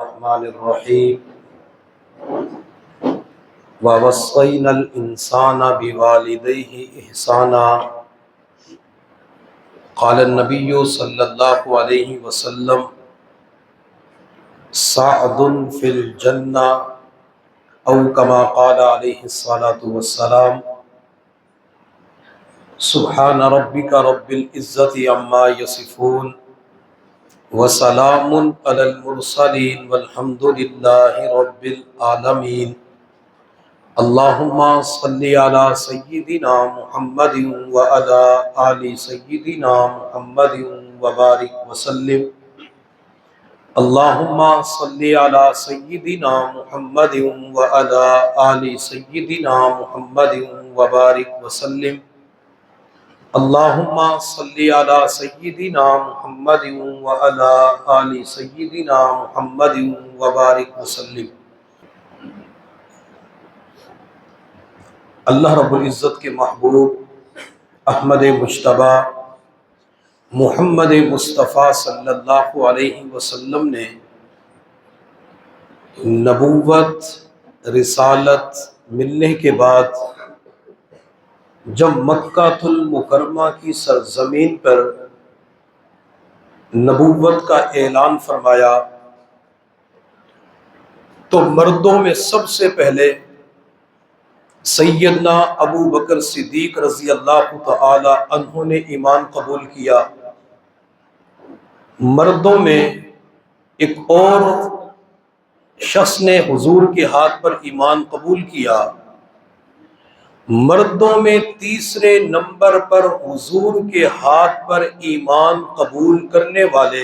الرحمن الرحیم ووصینا الانسان بوالدیہ احسانا قال النبی صلی اللہ علیہ وسلم سعد فی الجنہ او کما قال علیہ الصلاۃ والسلام سبحان ربک رب العزۃ عما یصفون وسلام علی المرسلین والحمد للہ رب العالمین اللہم صلی علی سیدنا محمد وعلی آل سیدنا محمد وبارک وسلم اللہم صلی علی سیدنا محمد وعلی آل سیدنا محمد وبارک وسلم اللہم صلی علی سیدنا محمد وعلی آل سیدنا محمد وبارک وسلم۔ اللہ رب العزت کے محبوب احمد مجتبیٰ محمد مصطفیٰ صلی اللہ علیہ وسلم نے نبوت رسالت ملنے کے بعد جب مکہ المکرمہ کی سرزمین پر نبوت کا اعلان فرمایا تو مردوں میں سب سے پہلے سیدنا ابو بکر صدیق رضی اللہ تعالی عنہ نے ایمان قبول کیا۔ مردوں میں ایک اور شخص نے حضور کے ہاتھ پر ایمان قبول کیا۔ مردوں میں تیسرے نمبر پر حضور کے ہاتھ پر ایمان قبول کرنے والے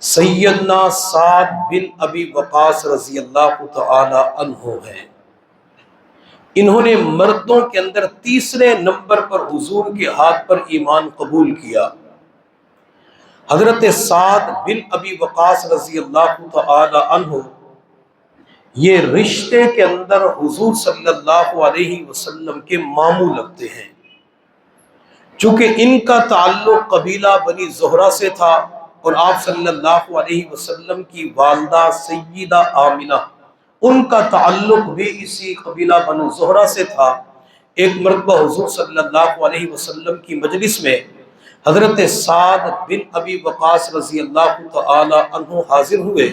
سیدنا سعد بن ابی وقاص رضی اللہ تعالی عنہ ہیں۔ انہوں نے مردوں کے اندر تیسرے نمبر پر حضور کے ہاتھ پر ایمان قبول کیا۔ حضرت سعد بن ابی وقاص رضی اللہ تعالی عنہ یہ رشتے کے اندر حضور صلی اللہ علیہ وسلم کے ماموں لگتے ہیں، چونکہ ان کا تعلق قبیلہ بنی زہرہ سے تھا اور آپ صلی اللہ علیہ وسلم کی والدہ سیدہ آمنہ ان کا تعلق بھی اسی قبیلہ بنو زہرہ سے تھا۔ ایک مرتبہ حضور صلی اللہ علیہ وسلم کی مجلس میں حضرت سعد بن ابی وقاص رضی اللہ تعالی عنہ حاضر ہوئے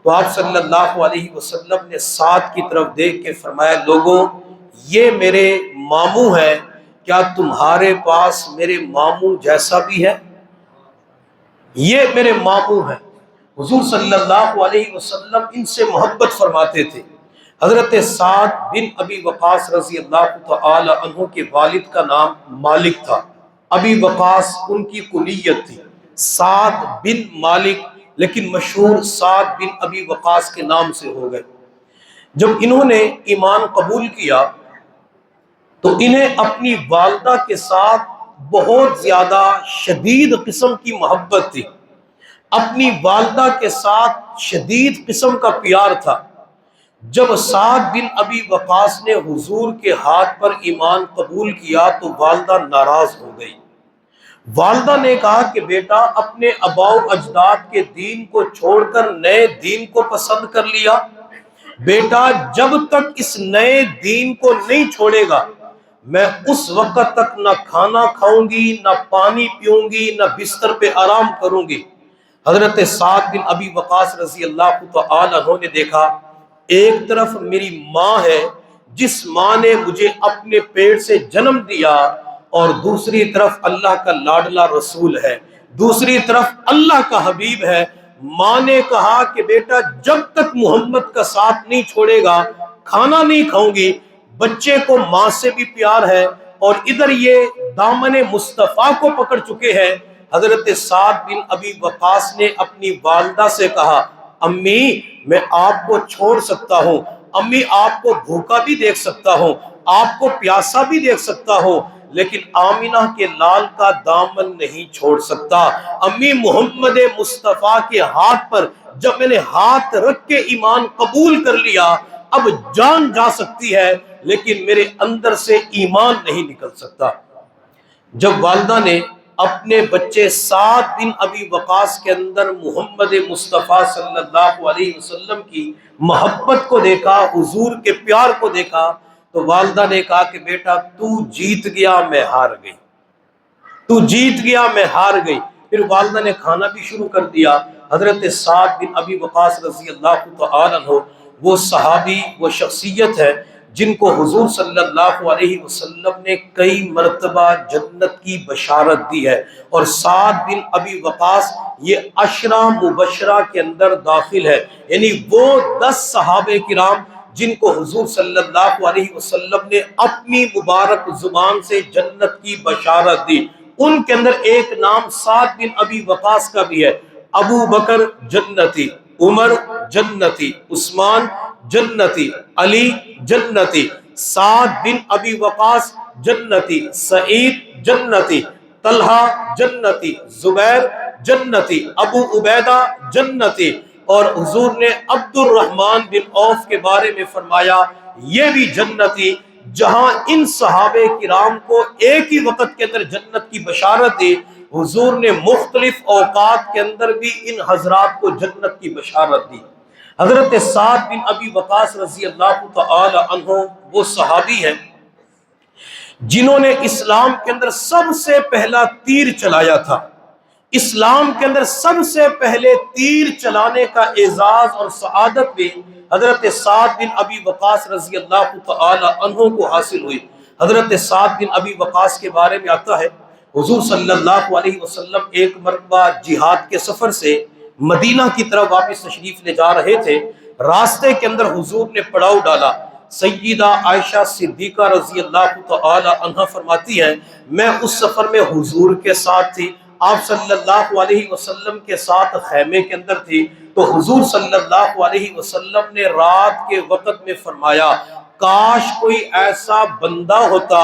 تو آپ صلی اللہ علیہ وسلم نے سعد کی طرف دیکھ کے فرمایا، لوگوں یہ میرے ماموں ہیں، کیا تمہارے پاس میرے ماموں جیسا بھی ہے؟ یہ میرے ماموں ہیں۔ حضور صلی اللہ علیہ وسلم ان سے محبت فرماتے تھے۔ حضرت سعد بن ابی وقاص رضی اللہ تعالی عنہ کے والد کا نام مالک تھا، ابی وقاص ان کی کنیت تھی، سعد بن مالک لیکن مشہور سعد بن ابی وقاص کے نام سے ہو گئے۔ جب انہوں نے ایمان قبول کیا تو انہیں اپنی والدہ کے ساتھ بہت زیادہ شدید قسم کی محبت تھی، اپنی والدہ کے ساتھ شدید قسم کا پیار تھا۔ جب سعد بن ابی وقاص نے حضور کے ہاتھ پر ایمان قبول کیا تو والدہ ناراض ہو گئی۔ والدہ نے کہا کہ بیٹا اپنے آباء و اجداد کے دین کو چھوڑ کر نئے دین کو پسند کر لیا؟ بیٹا جب تک اس نئے دین کو نہیں چھوڑے گا میں اس وقت تک نہ کھانا کھاؤں گی، نہ پانی پیوں گی، نہ بستر پہ آرام کروں گی۔ حضرت سعد بن ابی وقاص رضی اللہ تعالی عنہ نے دیکھا ایک طرف میری ماں ہے جس ماں نے مجھے اپنے پیٹ سے جنم دیا، اور دوسری طرف اللہ کا لاڈلا رسول ہے، دوسری طرف اللہ کا حبیب ہے۔ ماں نے کہا کہ بیٹا جب تک محمد کا ساتھ نہیں چھوڑے گا کھانا نہیں کھاؤں گی۔ بچے کو ماں سے بھی پیار ہے اور ادھر یہ دامن مصطفیٰ کو پکڑ چکے ہیں۔ حضرت سعد بن ابی وقاص نے اپنی والدہ سے کہا، امی میں آپ کو چھوڑ سکتا ہوں، امی آپ کو بھوکا بھی دیکھ سکتا ہوں، آپ کو پیاسا بھی دیکھ سکتا ہوں، لیکن آمنہ کے لال کا دامن نہیں چھوڑ سکتا۔ امی محمد مصطفیٰ کے ہاتھ پر جب میں نے ہاتھ رکھ کے ایمان قبول کر لیا اب جان جا سکتی ہے لیکن میرے اندر سے ایمان نہیں نکل سکتا۔ جب والدہ نے اپنے بچے سعد بن ابی وقاص کے اندر محمد مصطفیٰ صلی اللہ علیہ وسلم کی محبت کو دیکھا، حضور کے پیار کو دیکھا، تو والدہ نے کہا کہ بیٹا تو جیت گیا میں ہار گئی، تو جیت گیا میں ہار گئی۔ پھر والدہ نے کھانا بھی شروع کر دیا۔ حضرت سعد بن ابی وقاص رضی اللہ تعالی عنہ وہ صحابی، وہ شخصیت ہے جن کو حضور صلی اللہ علیہ وسلم نے کئی مرتبہ جنت کی بشارت دی ہے، اور سعد بن ابی وقاص یہ عشرہ مبشرہ کے اندر داخل ہے، یعنی وہ 10 صحابہ کرام جن کو حضور صلی اللہ علیہ وسلم نے اپنی مبارک زبان سے جنت کی بشارت دی۔ ان کے اندر ایک نام سعد بن ابی وقاص کا بھی ہے۔ ابو بکر جنتی، عمر جنتی، عثمان جنتی، علی جنتی، سعد بن ابی وقاص جنتی، سعید جنتی، طلحہ جنتی، زبیر جنتی، ابو عبیدہ جنتی، اور حضور نے عبد الرحمن بن عوف کے بارے میں فرمایا یہ بھی جنتی۔ جہاں ان صحابہ کرام کو ایک ہی وقت کے اندر جنت کی بشارت دی، حضور نے مختلف اوقات کے اندر بھی ان حضرات کو جنت کی بشارت دی۔ حضرت سعد بن ابی وقاص رضی اللہ تعالی عنہ وہ صحابی ہیں جنہوں نے اسلام کے اندر سب سے پہلا تیر چلایا تھا۔ اسلام کے اندر سب سے پہلے تیر چلانے کا اعزاز اور سعادت بھی حضرت سعد بن ابی وقاص رضی اللہ تعالی عنہ کو حاصل ہوئی۔ حضرت سعد بن ابی وقاص کے بارے میں آتا ہے حضور صلی اللہ علیہ وسلم ایک مرتبہ جہاد کے سفر سے مدینہ کی طرف واپس تشریف لے جا رہے تھے۔ راستے کے اندر حضور نے پڑاؤ ڈالا۔ سیدہ عائشہ صدیقہ رضی اللہ تعالی عنہ فرماتی ہیں میں اس سفر میں حضور کے ساتھ تھی، آپ صلی اللہ علیہ وسلم کے ساتھ خیمے کے اندر تھی، تو حضور صلی اللہ علیہ وسلم نے رات کے وقت میں فرمایا کاش کوئی ایسا بندہ ہوتا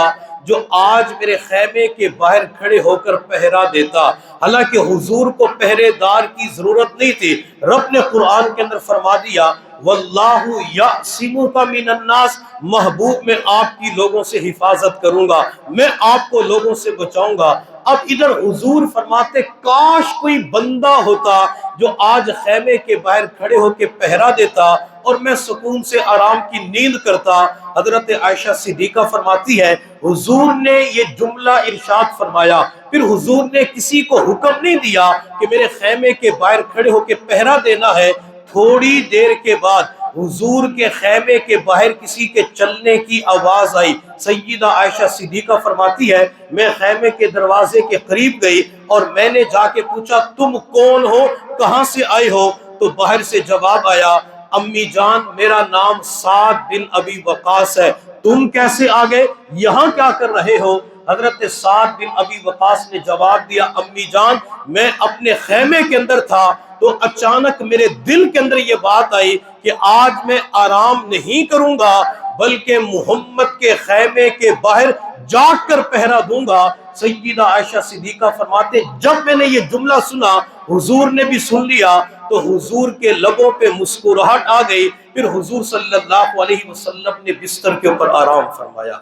جو آج میرے خیمے کے باہر کھڑے ہو کر پہرا دیتا۔ حالانکہ حضور کو پہرے دار کی ضرورت نہیں تھی، رب نے قرآن کے اندر فرما دیا واللہ یعصمک من الناس، محبوب میں آپ کی لوگوں سے حفاظت کروں گا، میں آپ کو لوگوں سے بچاؤں گا۔ اب ادھر حضور فرماتے کاش کوئی بندہ ہوتا جو آج خیمے کے باہر کھڑے ہو کے پہرا دیتا اور میں سکون سے آرام کی نیند کرتا۔ حضرت عائشہ صدیقہ فرماتی ہے حضور نے یہ جملہ ارشاد فرمایا، پھر حضور نے کسی کو حکم نہیں دیا کہ میرے خیمے کے باہر کھڑے ہو کے پہرا دینا ہے۔ تھوڑی دیر کے بعد حضور کے خیمے کے باہر کسی کے چلنے کی آواز آئی۔ سیدہ عائشہ صدیقہ فرماتی ہے میں خیمے کے دروازے کے قریب گئی اور میں نے جا کے پوچھا تم کون ہو، کہاں سے آئے ہو؟ تو باہر سے جواب آیا امی جان میرا نام سعد بن ابی وقاص ہے، تم کیسے آ گئے، یہاں کیا کر رہے ہو؟ حضرت سعد بن ابی وقاص نے جواب دیا امی جان میں اپنے خیمے کے اندر تھا تو اچانک میرے دل کے اندر یہ بات آئی کہ آج میں آرام نہیں کروں گا بلکہ محمد کے خیمے کے باہر جاگ کر پہرا دوں گا۔ سیدہ عائشہ صدیقہ فرماتے جب میں نے یہ جملہ سنا حضور نے بھی سن لیا تو حضور کے لبوں پہ مسکراہٹ آ گئی، پھر حضور صلی اللہ علیہ وسلم نے بستر کے اوپر آرام فرمایا۔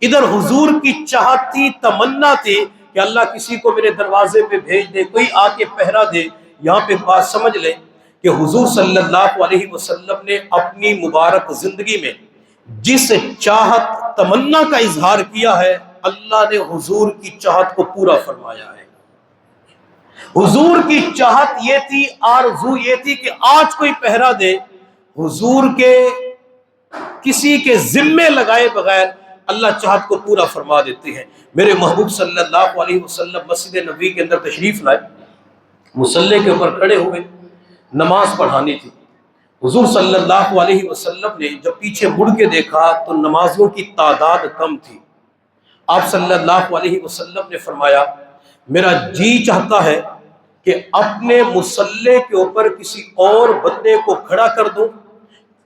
ادھر حضور کی چاہت تھی، تمنا تھی کہ اللہ کسی کو میرے دروازے پہ بھیج دے، کوئی آ کے پہرا دے۔ یہاں پہ بات سمجھ لیں کہ حضور صلی اللہ علیہ وسلم نے اپنی مبارک زندگی میں جس چاہت تمنا کا اظہار کیا ہے اللہ نے حضور کی چاہت کو پورا فرمایا ہے۔ حضور کی چاہت یہ تھی، آرزو یہ تھی کہ آج کوئی پہرا دے، حضور کے کسی کے ذمے لگائے بغیر اللہ چاہت کو پورا فرما دیتے ہیں۔ میرے محبوب صلی اللہ علیہ وسلم مسجد نبوی کے اندر تشریف لائے، مصلی کے اوپر کھڑے ہوئے، نماز پڑھانی تھی۔ حضور صلی اللہ علیہ وسلم نے جب پیچھے مڑ کے دیکھا تو نمازیوں کی تعداد کم تھی۔ آپ صلی اللہ علیہ وسلم نے فرمایا میرا جی چاہتا ہے کہ اپنے مصلی کے اوپر کسی اور بندے کو کھڑا کر دوں،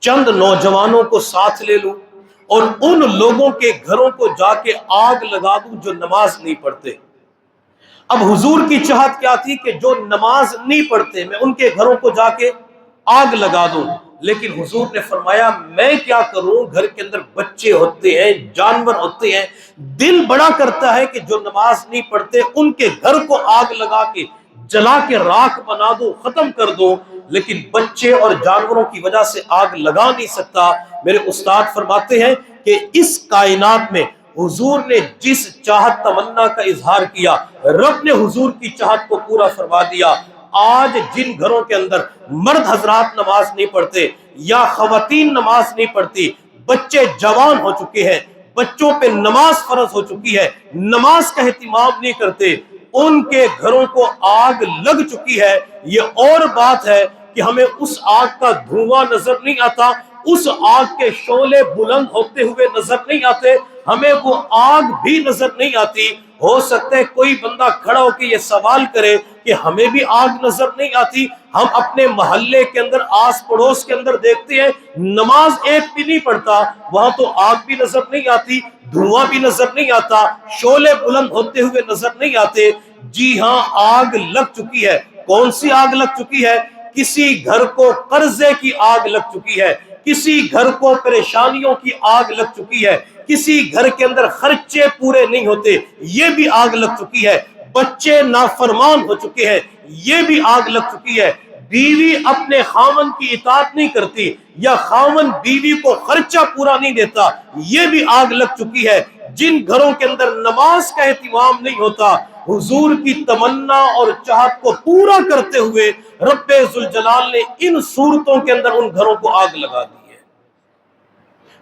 چند نوجوانوں کو ساتھ لے لوں اور ان لوگوں کے گھروں کو جا کے آگ لگا دوں جو نماز نہیں پڑھتے۔ اب حضور کی چاہت کیا تھی کہ جو نماز نہیں پڑھتے میں ان کے گھروں کو جا کے آگ لگا دوں۔ لیکن حضور نے فرمایا میں کیا کروں، گھر کے اندر بچے ہوتے ہیں، جانور ہوتے ہیں، دل بڑا کرتا ہے کہ جو نماز نہیں پڑھتے ان کے گھر کو آگ لگا کے جلا کے راکھ بنا دو، ختم کر دو، لیکن بچے اور جانوروں کی وجہ سے آگ لگا نہیں سکتا۔ میرے استاد فرماتے ہیں کہ اس کائنات میں حضور نے جس چاہت تمنا کا اظہار کیا، رب نے حضور کی چاہت کو پورا فرما دیا۔ آج جن گھروں کے اندر مرد حضرات نماز نہیں پڑھتے یا خواتین نماز نہیں پڑھتی، بچے جوان ہو چکے ہیں، بچوں پہ نماز فرض ہو چکی ہے، نماز کا اہتمام نہیں کرتے، ان کے گھروں کو آگ لگ چکی ہے۔ یہ اور بات ہے کہ ہمیں اس آگ کا دھواں نظر نہیں آتا، اس آگ کے شعلے بلند ہوتے ہوئے نظر نہیں آتے، ہمیں وہ آگ بھی نظر نہیں آتی۔ ہو سکتا ہے کوئی بندہ کھڑا ہو کے یہ سوال کرے کہ ہمیں بھی آگ نظر نہیں آتی۔ ہم اپنے محلے کے اندر، آس پڑوس کے اندر دیکھتے ہیں نماز ایک بھی نہیں پڑھتا، وہاں تو آگ بھی نظر نہیں آتی، دھواں بھی نظر نہیں آتا، شعلے بلند ہوتے ہوئے نظر نہیں آتے۔ جی ہاں، آگ لگ چکی ہے۔ کون سی آگ لگ چکی ہے؟ کسی گھر کو قرضے کی آگ لگ چکی ہے، کسی گھر کو پریشانیوں کی آگ لگ چکی ہے، کسی گھر کے اندر خرچے پورے نہیں ہوتے، یہ بھی آگ لگ چکی ہے، بچے نافرمان ہو چکے ہیں، یہ بھی آگ لگ چکی ہے، بیوی اپنے خاوند کی اطاعت نہیں کرتی یا خاوند بیوی کو خرچہ پورا نہیں دیتا، یہ بھی آگ لگ چکی ہے۔ جن گھروں کے اندر نماز کا اہتمام نہیں ہوتا، حضور کی تمنا اور چاہت کو پورا کرتے ہوئے رب ذوالجلال نے ان صورتوں کے اندر ان گھروں کو آگ لگا دی ہے۔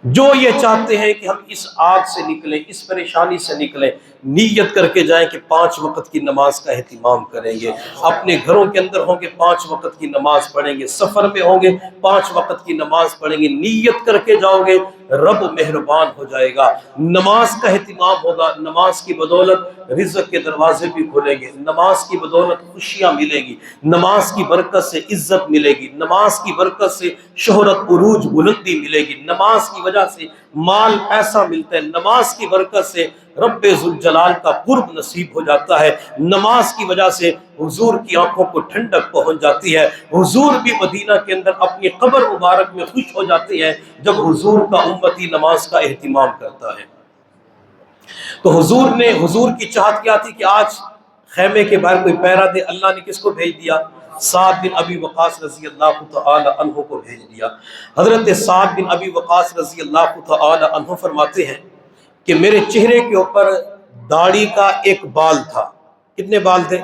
جو یہ چاہتے ہیں کہ ہم اس آگ سے نکلیں، اس پریشانی سے نکلیں، نیت کر کے جائیں کہ 5 وقت کی نماز کا اہتمام کریں گے، اپنے گھروں کے اندر ہوں گے 5 وقت کی نماز پڑھیں گے، سفر میں ہوں گے 5 وقت کی نماز پڑھیں گے، نیت کر کے جاؤ گے، رب مہربان ہو جائے گا۔ نماز کا اہتمام ہوگا، نماز کی بدولت رزق کے دروازے بھی کھلیں گے، نماز کی بدولت خوشیاں ملیں گی، نماز کی برکت سے عزت ملے گی، نماز کی برکت سے شہرت عروج بلندی ملے گی، نماز کی وجہ سے مال ایسا ملتا ہے، نماز کی برکت سے رب ذوالجلال کا قرب نصیب ہو جاتا ہے، نماز کی وجہ سے حضور کی آنکھوں کو ٹھنڈک پہنچ جاتی ہے۔ حضور بھی مدینہ کے اندر اپنی قبر مبارک میں خوش ہو جاتے ہیں جب حضور کا امتی نماز کا اہتمام کرتا ہے۔ تو حضور کی چاہت کیا تھی کہ آج خیمے کے باہر کوئی پہرا دے، اللہ نے کس کو بھیج دیا؟ سعد بن ابی وقاص رضی اللہ تعالی عنہ کو بھیج دیا۔ حضرت سعد بن ابی وقاص رضی اللہ تعالی عنہ فرماتے ہیں کہ میرے چہرے کے اوپر داڑھی کا ایک بال تھا۔ کتنے بال تھے؟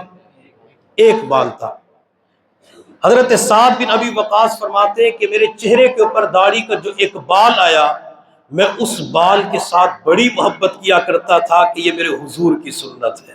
ایک بال تھا۔ حضرت سعد بن ابی وقاص فرماتے ہیں کہ میرے چہرے کے اوپر داڑھی کا جو ایک بال آیا، میں اس بال کے ساتھ بڑی محبت کیا کرتا تھا کہ یہ میرے حضور کی سنت ہے۔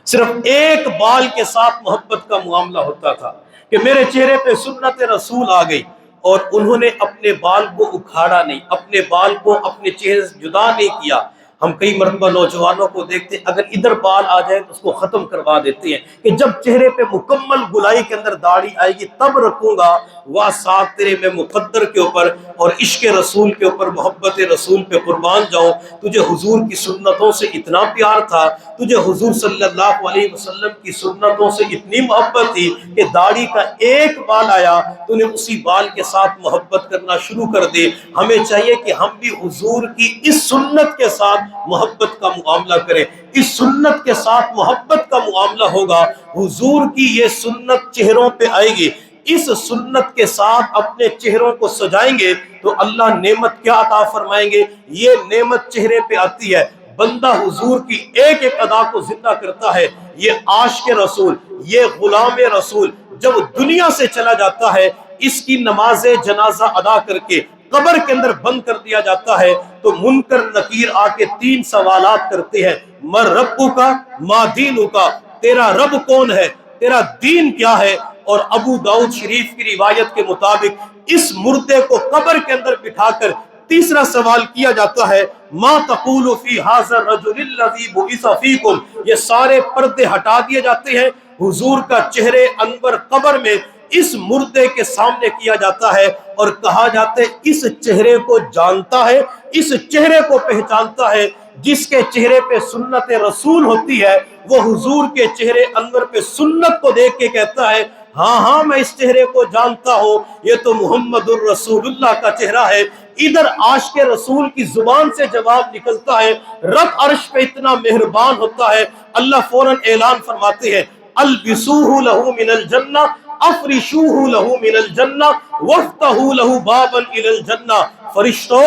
صرف ایک بال کے ساتھ محبت کا معاملہ ہوتا تھا کہ میرے چہرے پہ سنت رسول آ گئی، اور انہوں نے اپنے بال کو اکھاڑا نہیں، اپنے بال کو اپنے چہرے سے جدا نہیں کیا۔ ہم کئی مرتبہ نوجوانوں کو دیکھتے ہیں اگر ادھر بال آ جائے تو اس کو ختم کروا دیتے ہیں کہ جب چہرے پہ مکمل گلائی کے اندر داڑھی آئے گی تب رکھوں گا۔ واہ ساتھ تیرے میں مقدر کے اوپر اور عشق رسول کے اوپر، محبت رسول پہ قربان جاؤں، تجھے حضور کی سنتوں سے اتنا پیار تھا، تجھے حضور صلی اللہ علیہ وسلم کی سنتوں سے اتنی محبت تھی کہ داڑھی کا ایک بال آیا تو نے اسی بال کے ساتھ محبت کرنا شروع کر دے۔ ہمیں چاہیے کہ ہم بھی حضور کی اس سنت کے ساتھ محبت کا معاملہ کریں، اس سنت کے ساتھ محبت کا معاملہ ہوگا، حضور کی یہ سنت چہروں پہ آئے گی، اس سنت کے ساتھ اپنے چہروں کو سجائیں گے تو اللہ نعمت کیا عطا فرمائیں گے؟ یہ نعمت چہرے پہ آتی ہے، بندہ حضور کی ایک ایک ادا کو زندہ کرتا ہے۔ یہ عاشق رسول، یہ غلام رسول جب دنیا سے چلا جاتا ہے، اس کی نماز جنازہ ادا کر کے قبر کے اندر بند کر دیا جاتا ہے تو منکر نکیر آ کے 3 سوالات کرتے ہیں، من ربک ما دینک، تیرا رب کون ہے، تیرا دین کیا ہے؟ اور ابو داؤد شریف کی روایت کے مطابق اس مردے کو قبر کے اندر بٹھا کر تیسرا سوال کیا جاتا ہے، ما تقول فی ھذا الرجل الذی بعث فیکم۔ یہ سارے پردے ہٹا دیے جاتے ہیں، حضور کا چہرے انور قبر میں اس مردے کے سامنے کیا جاتا ہے اور کہا جاتا ہے اس چہرے کو جانتا ہے، اس چہرے کو پہچانتا ہے۔ جس کے چہرے پہ سنت رسول ہوتی ہے وہ حضور کے چہرے انور پہ سنت کو دیکھ کے کہتا ہے ہاں ہاں میں اس چہرے کو جانتا ہوں، یہ تو محمد الرسول اللہ کا چہرہ ہے۔ ادھر عاشق رسول کی زبان سے جواب نکلتا ہے، رب عرش پہ اتنا مہربان ہوتا ہے، اللہ فوراً اعلان فرماتے ہیں البسوہ لہ من الجنہ افرشوہ لہ من الجنہ وفتحوا لہ بابا الی الجنہ۔ فرشتوں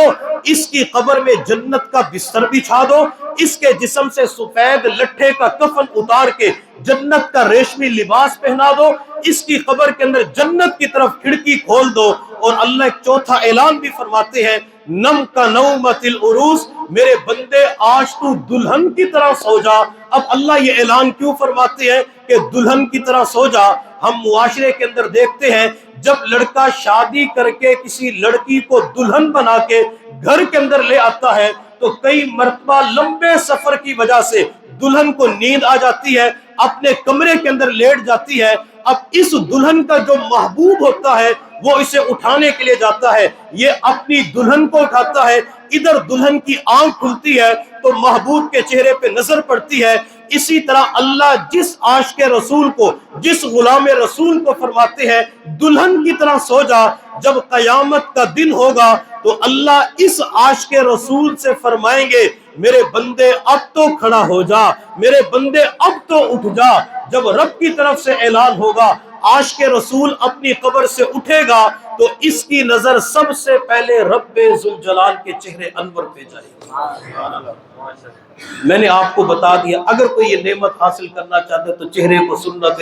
اس کی قبر میں جنت کا بستر بچھا دو، اس کے جسم سے سفید لٹھے کا کفن اتار کے جنت کا ریشمی لباس پہنا دو، اس کی قبر کے اندر جنت کی طرف کھڑکی کھول دو۔ اور اللہ ایک چوتھا اعلان بھی فرماتے ہیں نم کا نومت العروس، میرے بندے آج تو دلہن کی طرح سو جا۔ اب اللہ یہ اعلان کیوں فرماتے ہیں کہ دلہن کی طرح سو جا؟ ہم معاشرے کے اندر دیکھتے ہیں جب لڑکا شادی کر کے کسی لڑکی کو دلہن بنا کے گھر کے اندر لے آتا ہے تو کئی مرتبہ لمبے سفر کی وجہ سے دلہن کو نیند آ جاتی ہے، اپنے کمرے کے اندر لیٹ جاتی ہے۔ اب اس دلہن کا جو محبوب ہوتا ہے وہ اسے اٹھانے کے لیے جاتا ہے، یہ اپنی دلہن کو اٹھاتا ہے، ادھر دلہن کی آنکھ کھلتی ہے تو محبوب کے چہرے پہ نظر پڑتی ہے۔ اسی طرح اللہ جس عاشق رسول کو، جس غلام رسول کو فرماتے ہیں دلہن کی طرح سو جا، جب قیامت کا دن ہوگا تو اللہ اس عاشق رسول سے فرمائیں گے میرے بندے اب تو کھڑا ہو جا، میرے بندے اب تو اٹھ جا۔ جب رب کی طرف سے اعلان ہوگا عاشق رسول اپنی قبر سے اٹھے گا تو اس کی نظر سب سے پہلے رب ذوالجلال کے چہرے انور پہ جائے گی۔ میں نے آپ کو بتا دیا اگر کوئی یہ نعمت حاصل کرنا چاہتے تو چہرے کو سنت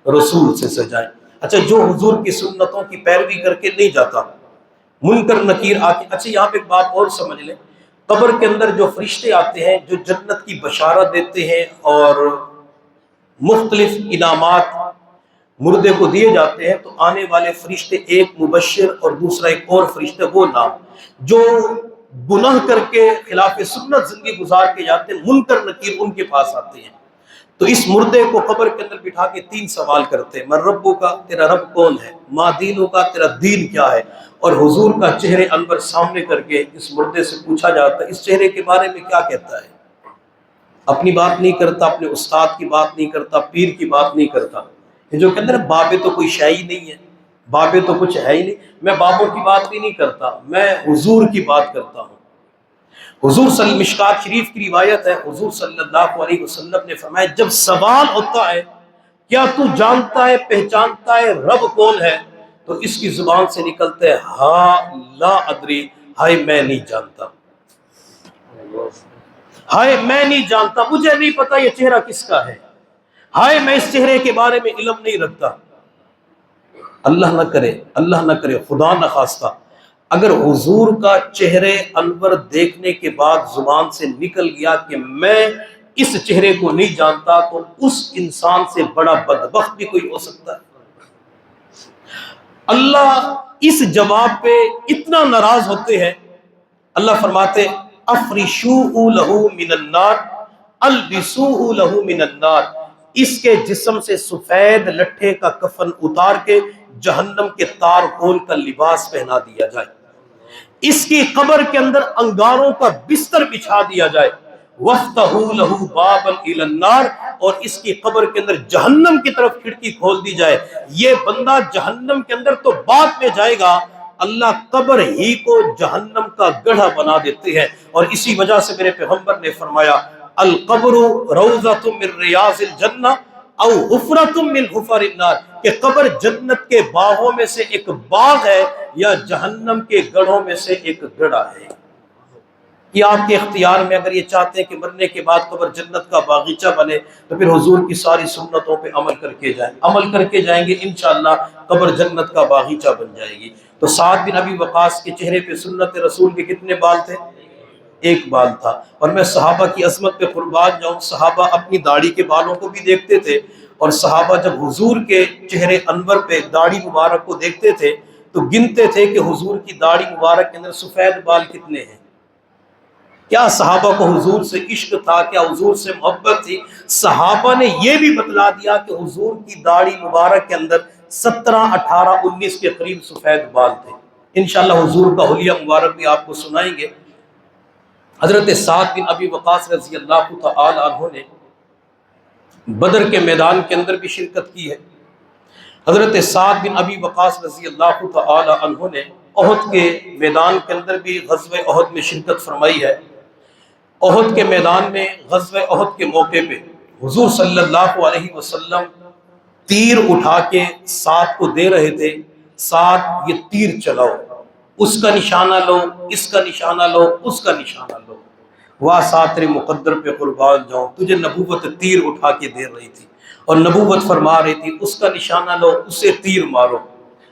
رسول سے سجائیں۔ اچھا جو حضور کی سنتوں کی پیروی کر کے نہیں جاتا، منکر نکیر آ کے، اچھا یہاں پہ ایک بات اور سمجھ لیں، قبر کے اندر جو فرشتے آتے ہیں جو جنت کی بشارت دیتے ہیں اور مختلف انعامات مردے کو دیے جاتے ہیں، تو آنے والے فرشتے ایک مبشر اور دوسرا ایک اور فرشتے، وہ نام جو گناہ کر کے خلاف سنت زندگی گزار کے جاتے ہیں، منکر نکیر ان کے پاس آتے ہیں، تو اس مردے کو قبر کے اندر بٹھا کے 3 سوال کرتے ہیں، من ربو کا، تیرا رب کون ہے، ما دینو کا، تیرا دین کیا ہے، اور حضور کا چہرے انور سامنے کر کے اس مردے سے پوچھا جاتا ہے اس چہرے کے بارے میں کیا کہتا ہے۔ اپنی بات نہیں کرتا، اپنے استاد کی بات نہیں کرتا، پیر کی بات نہیں کرتا، جو کہتے ہیں بابے تو کوئی شے ہی نہیں ہے، بابے تو کچھ ہے ہی نہیں، میں بابوں کی بات بھی نہیں کرتا، میں حضور کی بات کرتا ہوں۔ حضور صلی مشکات شریف کی روایت ہے، حضور صلی اللہ علیہ وسلم نے فرمایا جب سوال ہوتا ہے کیا تو جانتا ہے پہچانتا ہے رب کون ہے، تو اس کی زبان سے نکلتے ہے ہاں لا ادری، ہائے میں نہیں جانتا، ہائے میں نہیں جانتا، مجھے نہیں پتا یہ چہرہ کس کا ہے، ہائے میں اس چہرے کے بارے میں علم نہیں رکھتا۔ اللہ نہ کرے، اللہ نہ کرے، خدا نہ خواستہ اگر حضور کا چہرے انور دیکھنے کے بعد زبان سے نکل گیا کہ میں اس چہرے کو نہیں جانتا، تو اس انسان سے بڑا بدبخت بھی کوئی ہو سکتا ہے۔ اللہ اس جواب پہ اتنا ناراض ہوتے ہیں، اللہ فرماتے افرشوہ لہ من النار البسوہ لہ من النار، اس کے جسم سے سفید لٹھے کا کفن اتار کے جہنم کے تار کھول کا لباس پہنا دیا جائے، اس کی قبر کے اندر انگاروں کا بستر بچھا دیا جائے، وَافْتَحُوا لَهُ بَابًا إِلَى النَّارِ، اور اس کی قبر کے اندر جہنم کی طرف کھڑکی کھول دی جائے۔ یہ بندہ جہنم کے اندر تو بعد میں جائے گا، اللہ قبر ہی کو جہنم کا گڑھا بنا دیتے ہیں، اور اسی وجہ سے میرے پیغمبر نے فرمایا القبر روضۃ من ریاض الجنہ او حفرۃ من حفر النار، کہ قبر جنت کے باغوں میں سے ایک باغ ہے یا جہنم کے گڑھوں میں سے ایک گڑھا ہے۔ یہ آپ کے اختیار میں، اگر یہ چاہتے ہیں کہ مرنے کے بعد قبر جنت کا باغیچہ بنے تو پھر حضور کی ساری سنتوں پہ عمل کر کے جائیں، عمل کر کے جائیں گے انشاءاللہ قبر جنت کا باغیچہ بن جائے گی۔ تو سعد بن ابی وقاص کے چہرے پہ سنت رسول کے کتنے بال تھے؟ ایک بال تھا۔ اور میں صحابہ کی عظمت پہ قربان جاؤں، صحابہ اپنی داڑھی کے بالوں کو بھی دیکھتے تھے، اور صحابہ جب حضور کے چہرے انور پہ داڑھی مبارک کو دیکھتے تھے تو گنتے تھے کہ حضور کی داڑھی مبارک کے اندر سفید بال کتنے ہیں۔ کیا صحابہ کو حضور سے عشق تھا، کیا حضور سے محبت تھی؟ صحابہ نے یہ بھی بتلا دیا کہ حضور کی داڑھی مبارک کے اندر 17، 18، 19 کے قریب سفید بال تھے۔ انشاءاللہ حضور کا حلیہ مبارک بھی آپ کو سنائیں گے۔ حضرت سعد بن ابی وقاص رضی اللہ تعالی عنہ نے بدر کے میدان کے اندر بھی شرکت کی ہے۔ حضرت سعد بن ابی وقاص رضی اللہ تعالی عنہ نے احد کے میدان کے اندر بھی غزوہ احد میں شرکت فرمائی ہے۔ احد کے میدان میں غزوہ احد کے موقع پہ حضور صلی اللہ علیہ وسلم تیر اٹھا کے سعد کو دے رہے تھے، سعد یہ تیر چلاؤ، اس کا نشانہ لو، اس کا نشانہ لو، اس کا نشانہ لو۔ واہ سعد تیرے مقدر پہ قربان جاؤں، تجھے نبوت تیر اٹھا کے دے رہی تھی اور نبوت فرما رہی تھی، اس کا نشانہ لو، اسے تیر مارو۔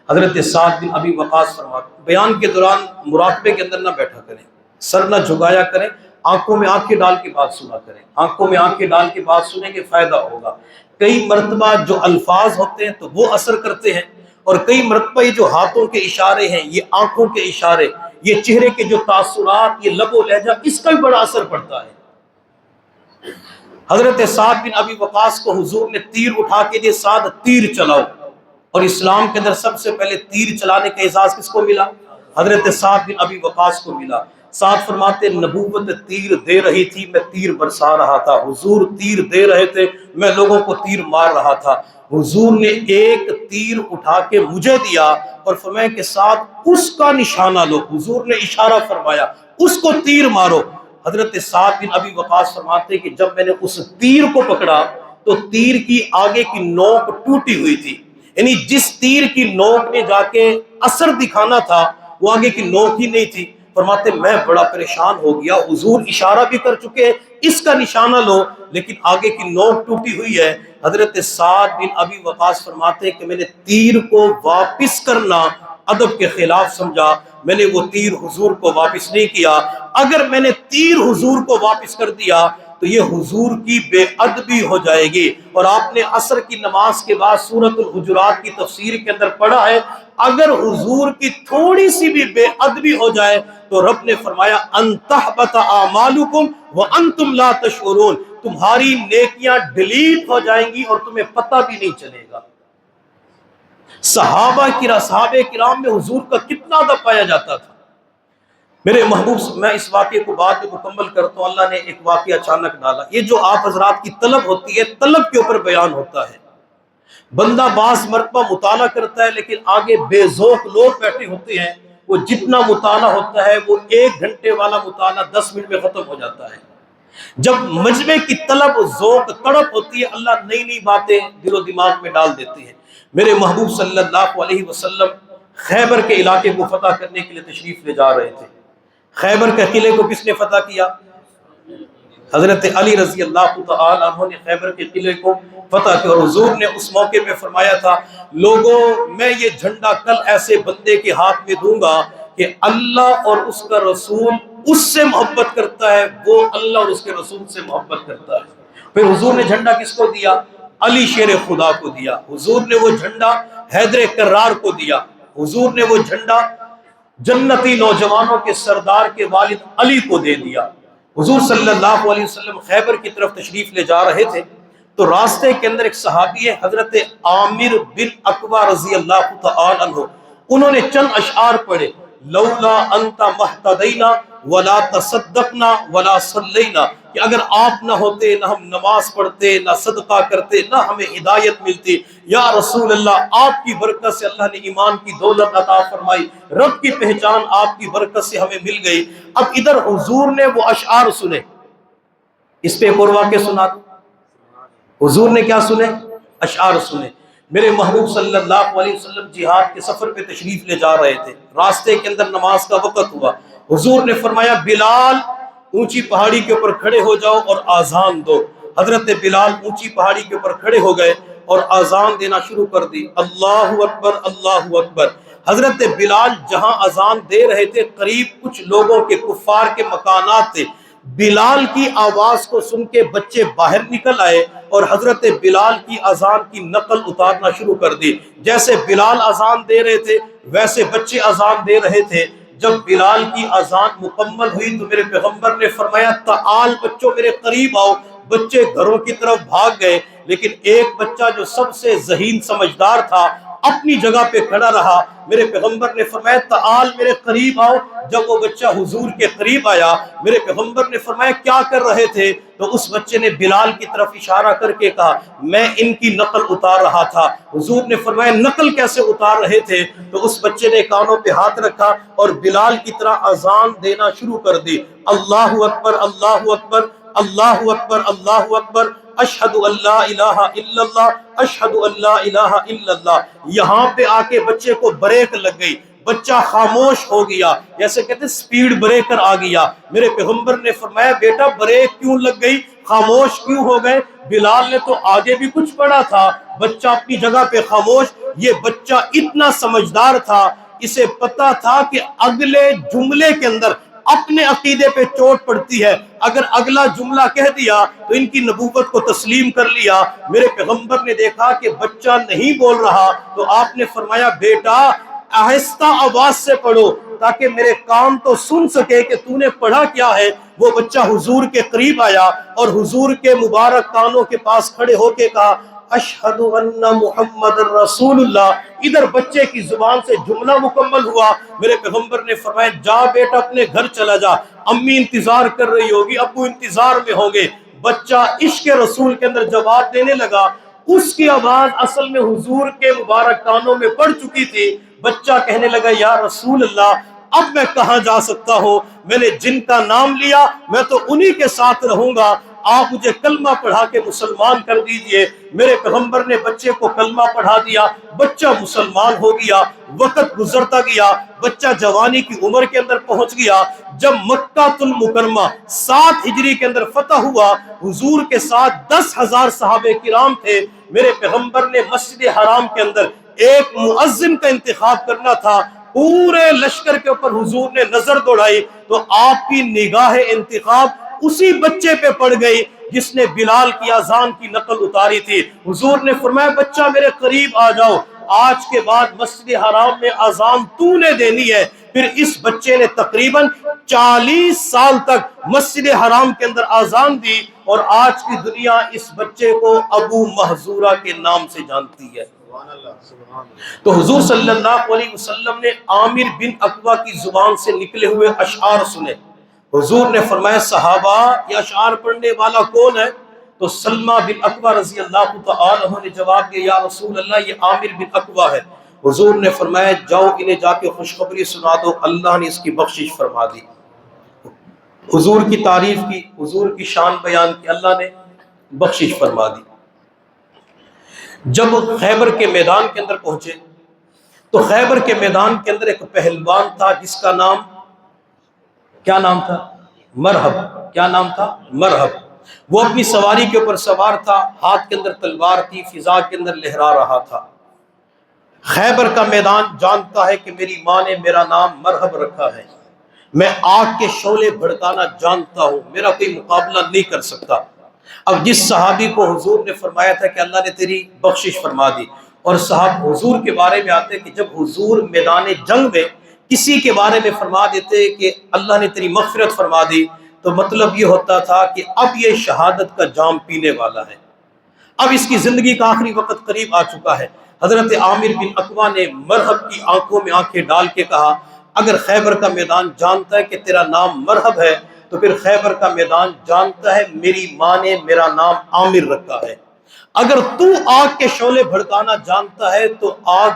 حضرت سعد بن ابی وقاص فرماتے بیان کے دوران مراقبے کے اندر نہ بیٹھا کریں، سر نہ جھکایا کریں، آنکھوں میں آنکھیں ڈال کے بات سنا کریں، آنکھوں میں آنکھیں ڈال کے بات سنیں گے فائدہ ہوگا۔ کئی مرتبہ جو الفاظ ہوتے ہیں تو وہ اثر کرتے ہیں، اور کئی مرتبہ یہ جو ہاتھوں کے اشارے ہیں، یہ آنکھوں کے اشارے، یہ چہرے کے جو تاثرات، یہ لب و لہجہ، اس کا بھی بڑا اثر پڑتا ہے۔ حضرت سعد بن ابی وقاص کو حضور نے تیر اٹھا کے دے، سعد تیر چلاؤ، اور اسلام کے اندر سب سے پہلے تیر چلانے کا اعزاز کس کو ملا؟ حضرت سعد بن ابی وقاص کو ملا۔ سعد فرماتے نبوت تیر دے رہی تھی، میں تیر برسا رہا تھا، حضور تیر دے رہے تھے، میں لوگوں کو تیر مار رہا تھا۔ حضور نے ایک تیر اٹھا کے مجھے دیا اور فرمایا کہ سعد اس کا نشانہ لو، حضور نے اشارہ فرمایا اس کو تیر مارو۔ حضرت سعد بن ابی وقاص فرماتے کہ جب میں نے اس تیر کو پکڑا تو تیر کی آگے کی نوک ٹوٹی ہوئی تھی، یعنی جس تیر کی نوک نے جا کے اثر دکھانا تھا وہ آگے کی نوک ہی نہیں تھی۔ فرماتے میں بڑا پریشان ہو گیا، حضور اشارہ بھی کر چکے اس کا نشانہ لو، لیکن آگے کی نوک ٹوٹی ہوئی ہے۔ حضرت سعد بن ابی وقاص فرماتے کہ میں نے تیر کو واپس کرنا ادب کے خلاف سمجھا، میں نے وہ تیر حضور کو واپس نہیں کیا۔ اگر میں نے تیر حضور کو واپس کر دیا تو یہ حضور کی بے ادبی ہو جائے گی، اور آپ نے عصر کی نماز کے بعد سورۃ الحجرات کی تفسیر کے اندر پڑھا ہے، اگر حضور کی تھوڑی سی بھی بے ادبی ہو جائے تو رب نے فرمایا ان تحبط اعمالکم وانتم لا تشعرون، تمہاری نیکیاں ڈیلیٹ ہو جائیں گی اور تمہیں پتہ بھی نہیں چلے گا۔ صحابہ کرام میں حضور کا کتنا ادب پایا جاتا تھا۔ میرے محبوب، میں اس واقعے کو بعد میں مکمل کرتا ہوں، اللہ نے ایک واقعہ اچانک ڈالا۔ یہ جو آپ حضرات کی طلب ہوتی ہے، طلب کے اوپر بیان ہوتا ہے۔ بندہ بعض مرتبہ مطالعہ کرتا ہے لیکن آگے بے ذوق لوگ بیٹھے ہوتے ہیں، وہ جتنا مطالعہ ہوتا ہے وہ 1 گھنٹے والا مطالعہ 10 منٹ میں ختم ہو جاتا ہے۔ جب مجمع کی طلب ذوق تڑپ ہوتی ہے، اللہ نئی نئی باتیں دل و دماغ میں ڈال دیتے ہیں۔ میرے محبوب صلی اللہ علیہ وسلم خیبر کے علاقے کو فتح کرنے کے لیے تشریف لے جا رہے تھے۔ خیبر کے قلعے کو کس نے فتح کیا؟ حضرت علی رضی اللہ تعالی عنہ نے خیبر کے قلعے کو فتح کیا، اور حضور نے اس موقع پہ فرمایا تھا لوگوں میں یہ جھنڈا کل ایسے بندے کے ہاتھ میں دوں گا کہ اللہ اور اس کا رسول اس سے محبت کرتا ہے، وہ اللہ اور اس کے رسول سے محبت کرتا ہے۔ پھر حضور نے جھنڈا کس کو دیا؟ علی شیر خدا کو دیا۔ حضور نے وہ جھنڈا حیدر کرار کو دیا۔ حضور نے وہ جھنڈا جنتی نوجوانوں کے سردار کے والد علی کو دے دیا۔ حضور صلی اللہ علیہ وسلم خیبر کی طرف تشریف لے جا رہے تھے تو راستے کے اندر ایک صحابی ہے حضرت عامر بن عقبہ رضی اللہ تعالی عنہ، انہوں نے چند اشعار پڑھے، لولا انت مہتدینا ولا تصدقنا ولا صلینا، کہ اگر آپ نہ ہوتے نہ ہم نماز پڑھتے، نہ صدقہ کرتے، نہ ہمیں ہدایت ملتی۔ یا رسول اللہ، آپ کی برکت سے اللہ نے ایمان کی دولت عطا فرمائی، رب کی پہچان آپ کی برکت سے ہمیں مل گئی۔ اب ادھر حضور نے وہ اشعار سنے، اس پہ ایک اور واقعہ سنا دو۔ حضور نے کیا سنے؟ اشعار سنے۔ میرے محبوب صلی اللہ علیہ وسلم جہاد کے سفر پہ تشریف لے جا رہے تھے، راستے کے اندر نماز کا وقت ہوا، حضور نے فرمایا بلال اونچی پہاڑی کے اوپر کھڑے ہو جاؤ اور آذان دو۔ حضرت بلال اونچی پہاڑی کے اوپر کھڑے ہو گئے اور آذان دینا شروع کر دی، اللہ اکبر اللہ اکبر۔ حضرت بلال جہاں آذان دے رہے تھے قریب کچھ لوگوں کے کفار کے مکانات تھے، بلال کی آواز کو سن کے بچے باہر نکل آئے اور حضرت بلال کی اذان کی نقل اتارنا شروع کر دی۔ جیسے بلال اذان دے رہے تھے ویسے بچے اذان دے رہے تھے۔ جب بلال کی اذان مکمل ہوئی تو میرے پیغمبر نے فرمایا تعال بچوں میرے قریب آؤ۔ بچے گھروں کی طرف بھاگ گئے، لیکن ایک بچہ جو سب سے ذہین سمجھدار تھا اپنی جگہ پہ کھڑا رہا. میرے پیغمبر نے فرمایا تعال میرے قریب آؤ. جب وہ بچہ حضور کے قریب آیا میرے پیغمبر نے فرمایا کیا کر رہے تھے؟ تو اس بچے نے بلال کی طرف اشارہ کر کے کہا میں ان کی نقل اتار رہا تھا. حضور نے فرمایا نقل کیسے اتار رہے تھے؟ تو اس بچے نے کانوں پہ ہاتھ رکھا اور بلال کی طرح اذان دینا شروع کر دی. اللہ اکبر اللہ اکبر اللہ اکبر اللہ اکبر اشہد ان لا الہ الا اللہ اشہد ان لا الہ الا اللہ. یہاں پہ آ کے بچے کو بریک لگ گئی. بچہ خاموش ہو گیا، جیسے کہتے سپیڈ بریکر آ گیا. میرے پیغمبر نے فرمایا بیٹا بریک کیوں لگ گئی، خاموش کیوں ہو گئے؟ بلال نے تو آگے بھی کچھ پڑھا تھا، بچہ اپنی جگہ پہ خاموش. یہ بچہ اتنا سمجھدار تھا، اسے پتا تھا کہ اگلے جملے کے اندر اپنے عقیدے پہ چوٹ پڑتی ہے. اگر اگلا جملہ کہہ دیا تو ان کی نبوت کو تسلیم کر لیا. میرے پیغمبر نے دیکھا کہ بچہ نہیں بول رہا تو آپ نے فرمایا بیٹا آہستہ آواز سے پڑھو تاکہ میرے کان تو سن سکے کہ تو نے پڑھا کیا ہے. وہ بچہ حضور کے قریب آیا اور حضور کے مبارک کانوں کے پاس کھڑے ہو کے کہا اشہد ان محمد رسول اللہ. ادھر بچے کی زبان سے جملہ مکمل ہوا. میرے پیغمبر نے فرمایا جا بیٹا اپنے گھر چلا جا، امی انتظار کر رہی ہوگی، ابو انتظار میں ہوں گے. بچہ عشق رسول کے اندر جواب دینے لگا. اس کی آواز اصل میں حضور کے مبارک کانوں میں پڑ چکی تھی. بچہ کہنے لگا یا رسول اللہ اب میں کہاں جا سکتا ہوں، میں نے جن کا نام لیا میں تو انہی کے ساتھ رہوں گا، آپ مجھے کلمہ پڑھا کے مسلمان کر دیجئے. میرے پیغمبر نے بچے کو کلمہ پڑھا دیا، بچہ مسلمان ہو گیا. وقت گزرتا گیا، بچہ جوانی کی عمر کے اندر پہنچ گیا. جب مکہ المکرمہ 7 ہجری کے اندر فتح ہوا، حضور کے ساتھ 10,000 صحابہ کرام تھے. میرے پیغمبر نے مسجد حرام کے اندر ایک مؤذن کا انتخاب کرنا تھا. پورے لشکر کے اوپر حضور نے نظر دوڑائی تو آپ کی نگاہ انتخاب اسی بچے پہ پڑ گئی جس نے بلال کی اذان کی نقل اتاری تھی. حضور نے فرمایا بچہ میرے قریب آ جاؤ، آج کے بعد مسجد حرام میں اذان تو نے دینی ہے. پھر اس بچے نے تقریباً 40 سال تک مسجد حرام کے اندر اذان دی اور آج کی دنیا اس بچے کو ابو محذورہ کے نام سے جانتی ہے. تو حضور صلی اللہ علیہ وسلم نے عامر بن عقبہ کی زبان سے نکلے ہوئے اشعار سنے. حضور نے فرمایا صحابہ یہ اشعار پڑھنے والا کون ہے؟ تو سلمہ بن عقبہ رضی اللہ تعالی عنہ نے جواب دیا یا رسول اللہ یہ عامر بن عقبہ ہے. حضور نے فرمایا جاؤ انہیں جا کے خوشخبری سنا دو، اللہ نے اس کی بخشش فرما دی. حضور کی تعریف کی، حضور کی شان بیان کی، اللہ نے بخشش فرما دی. جب خیبر کے میدان کے اندر پہنچے تو خیبر کے میدان کے اندر ایک پہلوان تھا جس کا نام کیا نام تھا؟ مرحب. کیا نام تھا؟ مرحب. وہ اپنی سواری کے اوپر سوار تھا، ہاتھ کے اندر تلوار تھی، فضا کے اندر لہرا رہا تھا. خیبر کا میدان جانتا ہے کہ میری ماں نے میرا نام مرحب رکھا ہے، میں آگ کے شعلے بھڑکانا جانتا ہوں، میرا کوئی مقابلہ نہیں کر سکتا. اب جس صحابی کو حضور نے فرمایا تھا کہ اللہ نے تیری بخشش فرما دی، اور صاحب حضور کے بارے میں آتے کہ جب حضور میدان جنگ میں کسی کے بارے میں فرما دیتے کہ اللہ نے تیری مغفرت فرما دی تو مطلب یہ ہوتا تھا کہ اب یہ شہادت کا جام پینے والا ہے، اب اس کی زندگی کا آخری وقت قریب آ چکا ہے. حضرت عامر بن عقبہ نے مرحب کی آنکھوں میں آنکھیں ڈال کے کہا اگر خیبر کا میدان جانتا ہے کہ تیرا نام مرحب ہے تو پھر خیبر کا میدان جانتا ہے میری ماں نے میرا نام عامر رکھا ہے. اگر تو آگ کے شعلے بھڑکانا جانتا ہے تو آگ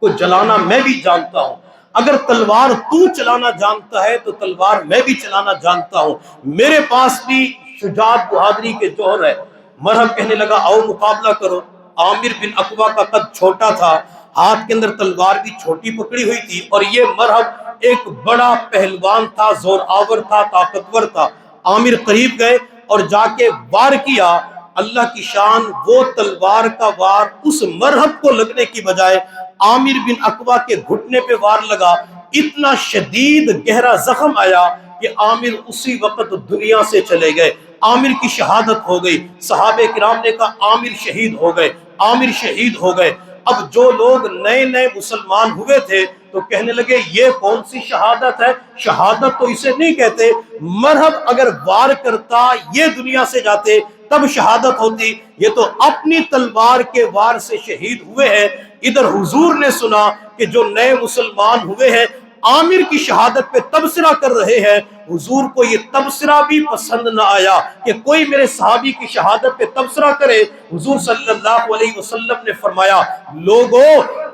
کو جلانا میں بھی جانتا ہوں، اگر تلوار تو چلانا جانتا ہے تو تلوار میں بھی چلانا جانتا ہوں، میرے پاس بھی شجاعت بہادری کے جوہر ہے. مرحب کہنے لگا آؤ مقابلہ کرو. عامر بن عقبہ کا قد چھوٹا تھا، ہاتھ کے اندر تلوار بھی چھوٹی پکڑی ہوئی تھی، اور یہ مرحب ایک بڑا پہلوان تھا، زور آور تھا، طاقتور تھا. عامر قریب گئے اور جا کے وار کیا. اللہ کی شان وہ تلوار کا وار اس مرحب کو لگنے کی بجائے عامر بن عقبہ کے گھٹنے پہ وار لگا. اتنا شدید گہرا زخم آیا کہ عامر اسی وقت دنیا سے چلے گئے. عامر کی شہادت ہو گئی. صحابہ کرام نے کہا عامر شہید ہو گئے، عامر شہید ہو گئے. اب جو لوگ نئے نئے مسلمان ہوئے تھے تو کہنے لگے یہ کون سی شہادت ہے، شہادت تو اسے نہیں کہتے. مرحب اگر وار کرتا یہ دنیا سے جاتے تب شہادت ہوتی، یہ تو اپنی تلوار کے وار سے شہید ہوئے ہیں۔ ادھر حضور نے سنا کہ جو نئے مسلمان ہوئے ہیں عامر کی شہادت پہ تبصرہ کر رہے ہیں، حضور کو یہ تبصرہ بھی پسند نہ آیا کہ کوئی میرے صحابی کی شہادت پہ تبصرہ کرے۔ حضور صلی اللہ علیہ وسلم نے فرمایا، لوگوں،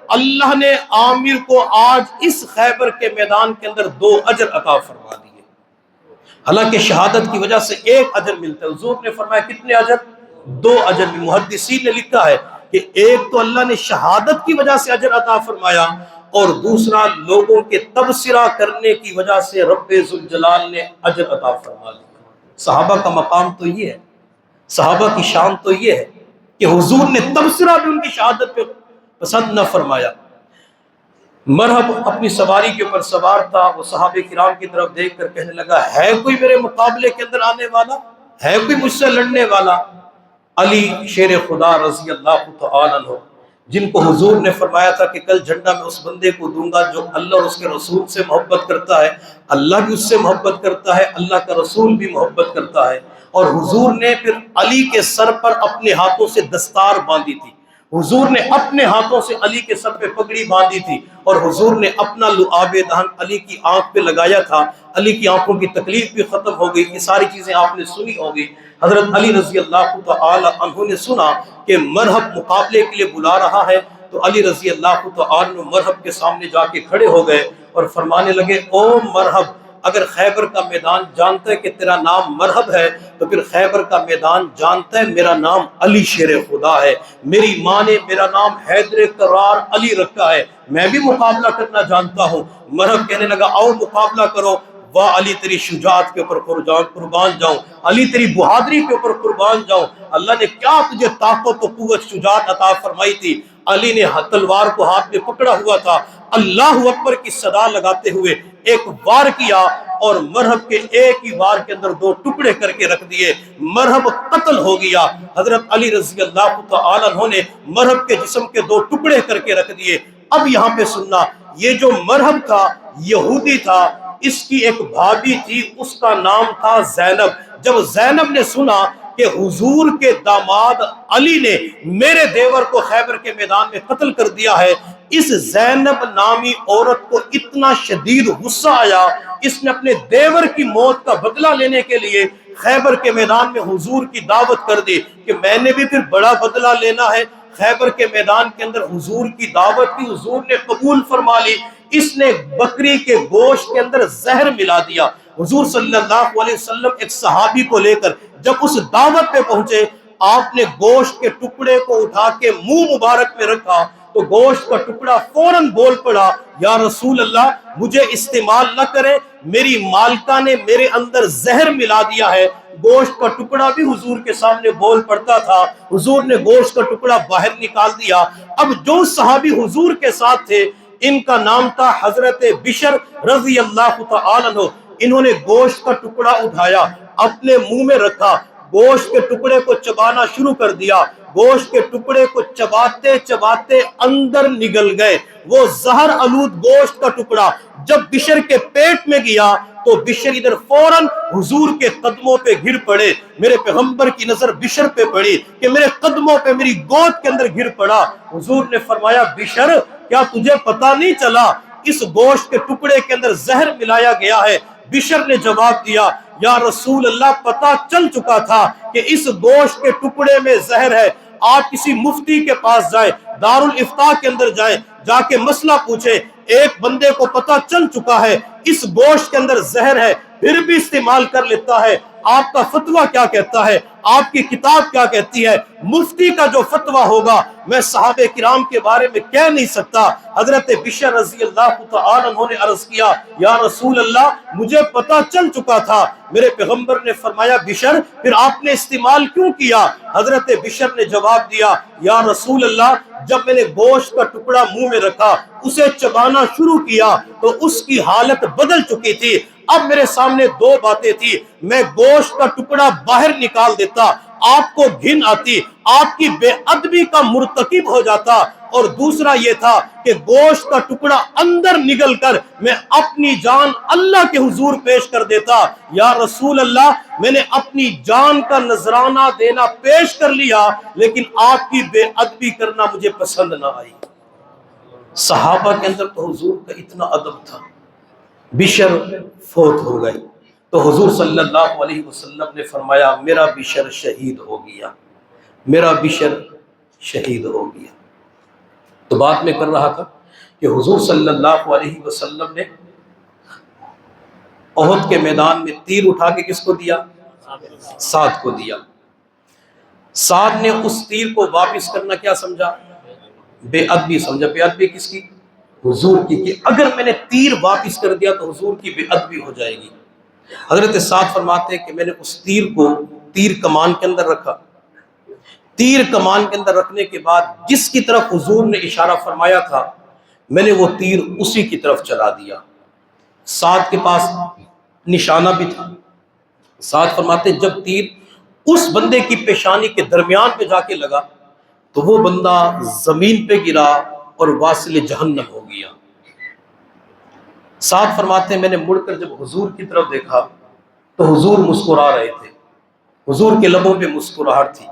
اللہ نے عامر کو آج اس خیبر کے میدان کے اندر 2 اجر عطا فرما دیے۔ حالانکہ شہادت کی وجہ سے 1 اجر ملتا ہے، حضور نے فرمایا کتنے اجر؟ 2 اجر۔ محدثین نے لکھا ہے کہ ایک تو اللہ نے شہادت کی وجہ سے اجر عطا فرمایا، اور دوسرا لوگوں کے تبصرہ کرنے کی وجہ سے رب ذوالجلال نے اجر عطا فرما دیا۔ صحابہ کا مقام تو یہ ہے، صحابہ کی شان تو یہ ہے کہ حضور نے تبصرہ بھی ان کی شہادت پہ پسند نہ فرمایا۔ مرحب اپنی سواری کے اوپر سوار تھا، وہ صحابہ کرام کی طرف دیکھ کر کہنے لگا، ہے کوئی میرے مقابلے کے اندر آنے والا؟ ہے کوئی مجھ سے لڑنے والا؟ علی شیر خدا رضی اللہ تعالی عنہ، جن کو حضور نے فرمایا تھا کہ کل جھنڈا میں اس بندے کو دوں گا جو اللہ اور اس کے رسول سے محبت کرتا ہے، اللہ بھی اس سے محبت کرتا ہے، اللہ کا رسول بھی محبت کرتا ہے۔ اور حضور نے پھر علی کے سر پر اپنے ہاتھوں سے دستار باندھی تھی، حضور نے اپنے ہاتھوں سے علی کے سر پہ پگڑی باندھی تھی، اور حضور نے اپنا لعاب دہن علی کی آنکھ پہ لگایا تھا۔ علی کی آنکھوں کی تکلیف بھی ختم ہو گئی۔ یہ ساری چیزیں آپ نے سنی ہوگی۔ حضرت علی رضی اللہ تعالی عنہ نے سنا کہ مرحب مقابلے کے لیے بلا رہا ہے، تو علی رضی اللہ تعالی عنہ مرحب کے سامنے جا کے کھڑے ہو گئے اور فرمانے لگے، او مرحب، اگر خیبر کا میدان جانتا ہے کہ تیرا نام مرحب ہے تو پھر خیبر کا میدان جانتا ہے میرا نام علی شیر خدا ہے، میری ماں نے میرا نام حیدر کرار علی رکھا ہے، میں بھی مقابلہ کرنا جانتا ہوں۔ مرحب کہنے لگا، آؤ مقابلہ کرو۔ واہ علی، تیری شجاعت کے اوپر قربان جاؤں، علی تیری بہادری کے اوپر قربان جاؤں، اللہ نے کیا تجھے طاقت و قوت شجاعت عطا فرمائی تھی۔ علی نے تلوار کو ہاتھ میں پکڑا ہوا تھا، اللہ اکبر کی صدا لگاتے ہوئے ایک وار کیا، اور مرحب کے ایک ہی وار کے اندر 2 ٹکڑے کر کے رکھ دیے، مرحب قتل ہو گیا۔ حضرت علی رضی اللہ تعالی عنہ نے مرحب کے جسم کے 2 ٹکڑے کر کے رکھ دیے۔ اب یہاں پہ سننا، یہ جو مرحب تھا یہودی تھا، اس کی ایک بھابھی تھی، اس کا نام تھا زینب۔ جب زینب نے سنا کہ حضور کے داماد علی نے میرے دیور کو خیبر کے میدان میں قتل کر دیا ہے، اس زینب نامی عورت کو اتنا شدید غصہ آیا، اس نے اپنے دیور کی موت کا بدلہ لینے کے لیے خیبر کے میدان میں حضور کی دعوت کر دی کہ میں نے بھی پھر بڑا بدلہ لینا ہے۔ خیبر کے میدان کے اندر حضور کی دعوت کی، حضور نے قبول فرما لی۔ اس نے بکری کے گوشت کے اندر زہر ملا دیا۔ حضور صلی اللہ علیہ وسلم ایک صحابی کو لے کر جب اس دعوت پہ پہنچے، آپ نے گوشت کے ٹکڑے کو اٹھا کے منہ مبارک میں رکھا تو گوشت کا ٹکڑا فوراً بول پڑا، یا رسول اللہ، مجھے استعمال نہ کرے، میری مالکہ نے میرے اندر زہر ملا دیا ہے۔ گوشت کا ٹکڑا بھی حضور کے سامنے بول پڑتا تھا، حضور نے گوشت کا ٹکڑا باہر نکال دیا۔ اب جو صحابی حضور کے ساتھ تھے، ان کا نام تھا حضرت بشر رضی اللہ تعالی عنہ، انہوں نے گوشت کا ٹکڑا اٹھایا، اپنے منہ میں رکھا، گوشت کے ٹکڑے کو چبانا شروع کر دیا، گوشت کے ٹکڑے کو چباتے چباتے اندر نگل گئے وہ زہر آلود گوشت کا ٹکڑا۔ جب بشر کے پیٹ میں گیا تو بشر ادھر فوراً حضور کے قدموں پہ گر پڑے۔ میرے پیغمبر کی نظر بشر پہ پڑی کہ میرے قدموں پہ، میری گود کے اندر گر پڑا۔ حضور نے فرمایا، بشر، کیا تجھے پتا نہیں چلا اس گوشت کے ٹکڑے کے اندر زہر ملایا گیا ہے؟ بشر نے جواب دیا، یا رسول اللہ، پتا چل چکا تھا کہ اس گوشت کے ٹکڑے میں زہر ہے۔ آپ کسی مفتی کے پاس جائیں، دارالافتاء کے اندر جائیں، جا کے مسئلہ پوچھیں۔ ایک بندے کو پتا چل چکا ہے اس گوشت کے اندر زہر ہے، پھر بھی استعمال کر لیتا ہے۔ آپ کا فتویٰ کیا کہتا ہے؟ آپ کی کتاب کیا کہتی ہے؟ مفتی کا جو فتویٰ ہوگا میں صحابہ کرام کے بارے میں کہہ نہیں سکتا۔ حضرت بشر رضی اللہ تعالی عنہ نے عرض کیا، یا رسول اللہ، مجھے پتا چل چکا تھا۔ میرے پیغمبر نے فرمایا، بشر، پھر آپ نے استعمال کیوں کیا؟ حضرت بشر نے جواب دیا، یا رسول اللہ، جب میں نے گوشت کا ٹکڑا منہ میں رکھا، اسے چبانا شروع کیا تو اس کی حالت بدل چکی تھی۔ اب میرے سامنے 2 باتیں تھی، میں گوشت کا ٹکڑا باہر نکال دیتا، آپ کو گھن آتی، آپ کی بے ادبی کا مرتکب ہو جاتا، اور دوسرا یہ تھا کہ گوشت کا ٹکڑا اندر نگل کر میں اپنی جان اللہ کے حضور پیش کر دیتا، یا رسول اللہ میں نے اپنی جان کا نذرانہ دینا پیش کر لیا لیکن آپ کی بے ادبی کرنا مجھے پسند نہ آئی۔ صحابہ کے اندر تو حضور کا اتنا ادب تھا۔ بشر فوت ہو گئے تو حضور صلی اللہ علیہ وسلم نے فرمایا میرا بشر شہید ہو گیا، میرا بشر شہید ہو گیا۔ تو بات میں کر رہا تھا کہ حضور صلی اللہ علیہ وسلم نے احد کے میدان میں تیر اٹھا کے کس کو دیا؟ سعد کو دیا۔ سعد نے اس تیر کو واپس کرنا کیا سمجھا؟ بے ادبی سمجھا۔ بے ادبی کس کی؟ حضور کی، کہ اگر میں نے تیر واپس کر دیا تو حضور کی بے ادبی ہو جائے گی۔ حضرت سعد فرماتے ہیں کہ میں نے اس تیر کو تیر کمان کے اندر رکھا، تیر کمان کے اندر رکھنے کے بعد جس کی طرف حضور نے اشارہ فرمایا تھا میں نے وہ تیر اسی کی طرف چلا دیا۔ سعد کے پاس نشانہ بھی تھا۔ سعد فرماتے جب تیر اس بندے کی پیشانی کے درمیان پہ جا کے لگا تو وہ بندہ زمین پہ گرا اور واصل جہنم ہو گیا۔ سعد فرماتے ہیں میں نے مڑ کر جب حضور کی طرف دیکھا تو حضور مسکرا رہے تھے، حضور کے لبوں پہ مسکراہٹ تھی۔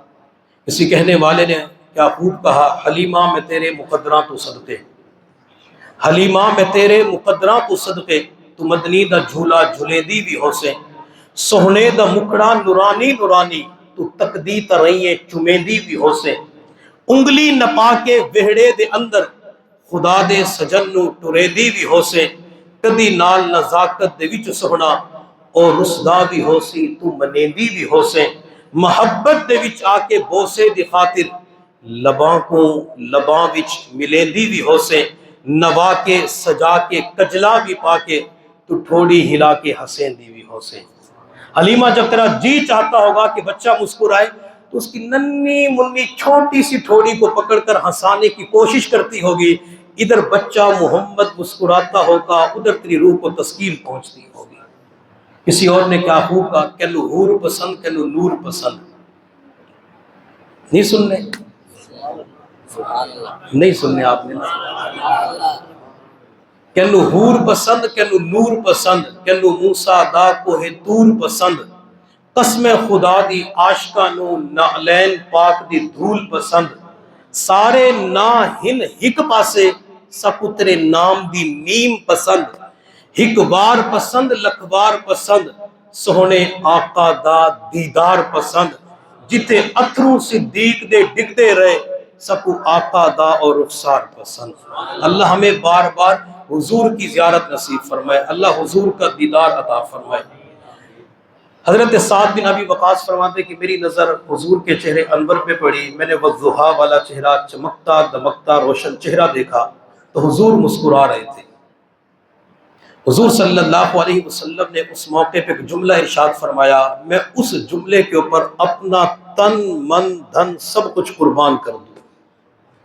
کسی کہنے والے نے کیا خوب کہا، حلیمہ میں تیرے مقدراں تو صدقے، حلیمہ میں تیرے مقدراں تو صدقے، تو مدنی دا جھولا جھولے دی بھی ہو سے، سوہنے دا مکڑا نورانی نورانی، تو تکدی ترائیں چمیندی بھی ہو سے، انگلی نپا کے وہڑے دے اندر خدا دے سجن نو ٹرے دی بھی ہو سے، کدی نال نزاکت دے وچ سہنا اور رسدا بھی ہو سی، تو منیندی بھی ہو سے، محبت دے وچ آ کے بوسے دی خاطر لباں کو لباں وچ ملیندی بھی ہو سے، نوا کے سجا کے کجلا بھی پا کے تو ٹھوڑی ہلا کے ہسیندی بھی ہو سے۔ حلیمہ جب تیرا جی چاہتا ہوگا کہ بچہ مسکرائے تو اس کی ننھی منی چھوٹی سی ٹھوڑی کو پکڑ کر ہنسانے کی کوشش کرتی ہوگی، ادھر بچہ محمد مسکراتا ہوگا، ادھر تیری روح کو تسکین پہنچتی ہوگی۔ کسی اور نے کیا خوب کہا، کینو حور پسند کینو نور پسند، نہیں سننے نہیں سننے آپ نے، کینو حور پسند کینو نور پسند، کینو موسیٰ دا کوہ طور پسند، قسم خدا دی عاشقانو نعلین پاک دی دھول پسند، سارے نا ہن ہک پاسے سکترے نام دی نیم پسند، ہک بار پسند لکھ بار پسند، سوہنے آقا دا دیدار پسند، جتے اتھرو صدیق دے ڈگدے رہے سکو آقا دا اور رخسار پسند۔ اللہ ہمیں بار بار حضور کی زیارت نصیب فرمائے، اللہ حضور کا دیدار عطا فرمائے۔ حضرت سعد بن ابی وقاص فرماتے کہ میری نظر حضور کے چہرے انور پہ پڑی، میں نے والضحا والا چہرہ، چمکتا دمکتا روشن چہرہ دیکھا تو حضور مسکرا رہے تھے۔ حضور صلی اللہ علیہ وسلم نے اس موقع پہ ایک جملہ ارشاد فرمایا، میں اس جملے کے اوپر اپنا تن من دھن سب کچھ قربان کر دوں،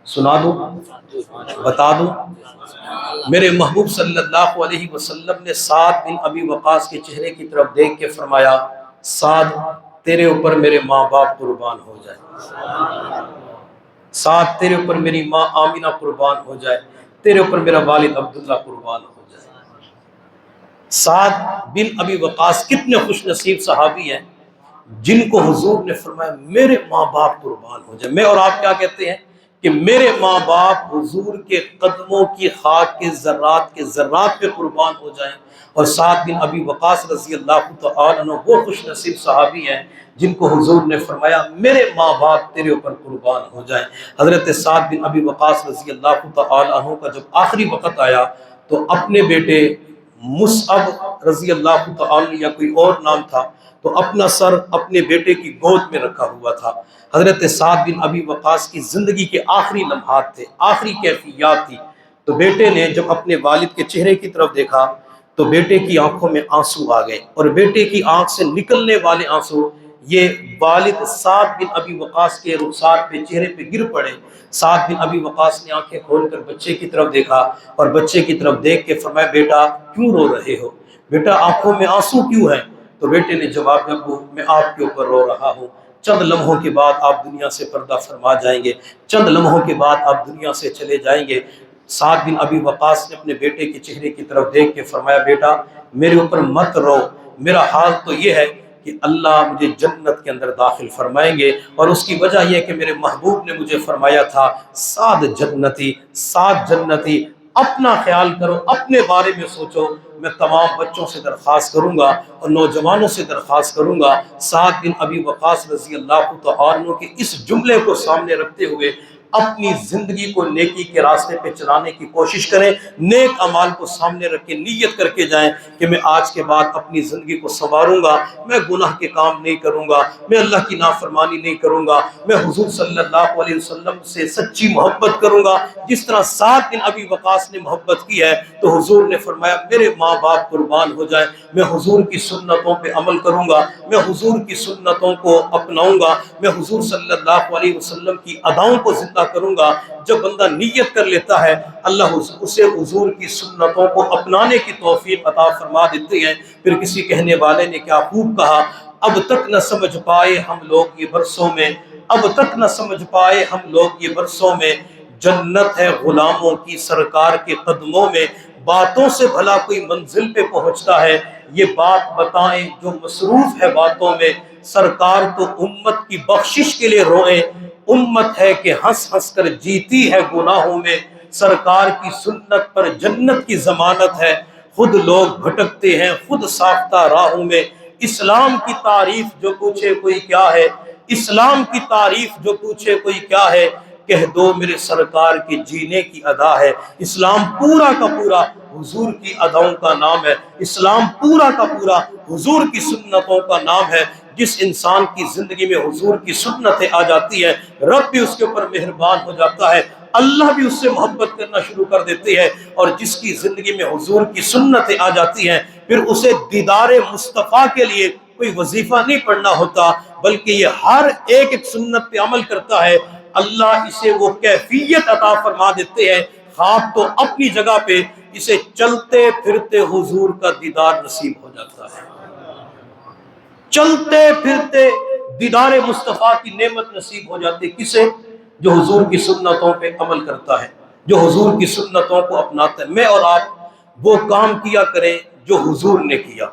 سنا دوں، بتا دوں۔ میرے محبوب صلی اللہ علیہ وسلم نے سعد بن ابی وقاص کے چہرے کی طرف دیکھ کے فرمایا، سعد تیرے اوپر میرے ماں باپ قربان ہو جائے، سعد تیرے اوپر میری ماں آمینہ قربان ہو جائے، تیرے اوپر میرا والد عبداللہ قربان ہو جائے۔ سعد بن ابی وقاص کتنے خوش نصیب صحابی ہیں جن کو حضور نے فرمایا میرے ماں باپ قربان ہو جائے۔ میں اور آپ کیا کہتے ہیں کہ میرے ماں باپ حضور کے قدموں کی خاک کے ذرات پہ قربان ہو جائیں، اور سعد بن ابی وقاص رضی اللہ تعالیٰ عنہ وہ خوش نصیب صحابی ہیں جن کو حضور نے فرمایا میرے ماں باپ تیرے اوپر قربان ہو جائیں۔ حضرت سعد بن ابی وقاص رضی اللہ تعالیٰ عنہ کا جب آخری وقت آیا تو اپنے بیٹے مصعب رضی اللہ تعالیٰ یا کوئی اور نام تھا تو اپنا سر اپنے بیٹے کی گود میں رکھا ہوا تھا۔ حضرت سعد بن ابی وقاص کی زندگی کے آخری لمحات تھے، آخری کیفیات تھی، تو بیٹے نے جب اپنے والد کے چہرے کی طرف دیکھا تو بیٹے کی آنکھوں میں آنسو آ گئے، اور بیٹے کی آنکھ سے نکلنے والے آنسو یہ والد سعد بن ابی وقاص کے رخسار پہ چہرے پہ گر پڑے۔ سعد بن ابی وقاص نے آنکھیں کھول کر بچے کی طرف دیکھا اور بچے کی طرف دیکھ کے فرمایا بیٹا کیوں رو رہے ہو، بیٹا آنکھوں میں آنسو کیوں ہیں؟ تو بیٹے نے جواب دیا ابو میں آپ کے اوپر رو رہا ہوں، چند لمحوں کے بعد آپ دنیا سے پردہ فرما جائیں گے، چند لمحوں کے بعد آپ دنیا سے چلے جائیں گے۔ سعد بن ابی وقاص نے اپنے بیٹے کے چہرے کی طرف دیکھ کے فرمایا بیٹا میرے اوپر مت رو، میرا حال تو یہ ہے کہ اللہ مجھے جنت کے اندر داخل فرمائیں گے، اور اس کی وجہ یہ کہ میرے محبوب نے مجھے فرمایا تھا سعد جنتی، سعد جنتی، اپنا خیال کرو، اپنے بارے میں سوچو۔ میں تمام بچوں سے درخواست کروں گا اور نوجوانوں سے درخواست کروں گا سعد بن ابی وقاص رضی اللہ تعالیٰ عنہ کے اس جملے کو سامنے رکھتے ہوئے اپنی زندگی کو نیکی کے راستے پہ چلانے کی کوشش کریں، نیک اعمال کو سامنے رکھ کے نیت کر کے جائیں کہ میں آج کے بعد اپنی زندگی کو سنواروں گا، میں گناہ کے کام نہیں کروں گا، میں اللہ کی نافرمانی نہیں کروں گا، میں حضور صلی اللہ علیہ وسلم سے سچی محبت کروں گا جس طرح سعد بن ابی وقاص نے محبت کی ہے۔ تو حضور نے فرمایا میرے ماں باپ قربان ہو جائیں، میں حضور کی سنتوں پہ عمل کروں گا، میں حضور کی سنتوں کو اپناؤں گا، میں حضور صلی اللہ علیہ وسلم کی اداؤں کو زندہ کروں گا۔ جب بندہ نیت کر لیتا ہے اللہ اسے حضور کی سنتوں کو اپنانے کی توفیق عطا فرما دیتے ہیں۔ پھر کسی کہنے والے نے کیا خوب کہا، اب تک نہ سمجھ پائے ہم لوگ یہ برسوں میں، اب تک نہ سمجھ پائے ہم لوگ یہ برسوں میں، جنت ہے غلاموں کی سرکار کے قدموں میں، باتوں سے بھلا کوئی منزل پہ پہنچتا ہے، یہ بات بتائیں جو مصروف ہے باتوں میں، سرکار تو امت کی بخشش کے لیے روئیں، امت ہے کہ ہنس ہنس کر جیتی ہے گناہوں میں، سرکار کی سنت پر جنت کی ضمانت ہے، خود لوگ بھٹکتے ہیں خود ساختہ راہوں میں، اسلام کی تعریف جو پوچھے کوئی کیا ہے، اسلام کی تعریف جو پوچھے کوئی کیا ہے، کہہ دو میرے سرکار کے جینے کی ادا ہے۔ اسلام پورا کا پورا حضور کی اداؤں کا نام ہے، اسلام پورا کا پورا حضور کی سنتوں کا نام ہے۔ جس انسان کی زندگی میں حضور کی سنتیں آ جاتی ہیں رب بھی اس کے اوپر مہربان ہو جاتا ہے، اللہ بھی اس سے محبت کرنا شروع کر دیتی ہے، اور جس کی زندگی میں حضور کی سنتیں آ جاتی ہیں پھر اسے دیدار مصطفیٰ کے لیے کوئی وظیفہ نہیں پڑھنا ہوتا، بلکہ یہ ہر ایک سنت پہ عمل کرتا ہے، اللہ اسے وہ کیفیت عطا فرما دیتے ہیں، خواب تو اپنی جگہ پہ، اسے چلتے پھرتے حضور کا دیدار نصیب ہو جاتا ہے، چلتے پھرتے دیدار مصطفیٰ کی نعمت نصیب ہو جاتی ہے۔ کسے؟ جو حضور کی سنتوں پہ عمل کرتا ہے، جو حضور کی سنتوں کو اپناتا ہے۔ میں اور آپ وہ کام کیا کریں جو حضور نے کیا،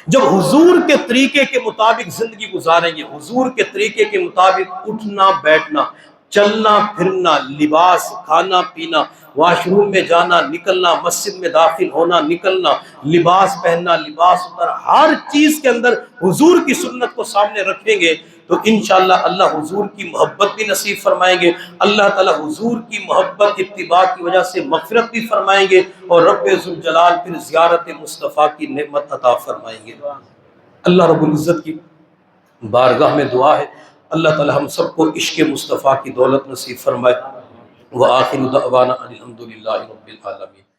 جب حضور کے طریقے کے مطابق زندگی گزاریں گے، حضور کے طریقے کے مطابق اٹھنا بیٹھنا، چلنا پھرنا، لباس، کھانا پینا، واش روم میں جانا نکلنا، مسجد میں داخل ہونا نکلنا، لباس پہننا لباس اترنا، ہر چیز کے اندر حضور کی سنت کو سامنے رکھیں گے تو انشاءاللہ اللہ حضور کی محبت بھی نصیب فرمائیں گے، اللہ تعالی حضور کی محبت اتباع کی وجہ سے مغفرت بھی فرمائیں گے، اور رب ذوالجلال پھر زیارت مصطفیٰ کی نعمت عطا فرمائیں گے۔ اللہ رب العزت کی بارگاہ میں دعا ہے اللہ تعالی ہم سب کو عشق مصطفیٰ کی دولت نصیب فرمائے۔ وآخر دعوانا ان الحمد للہ رب العالمین۔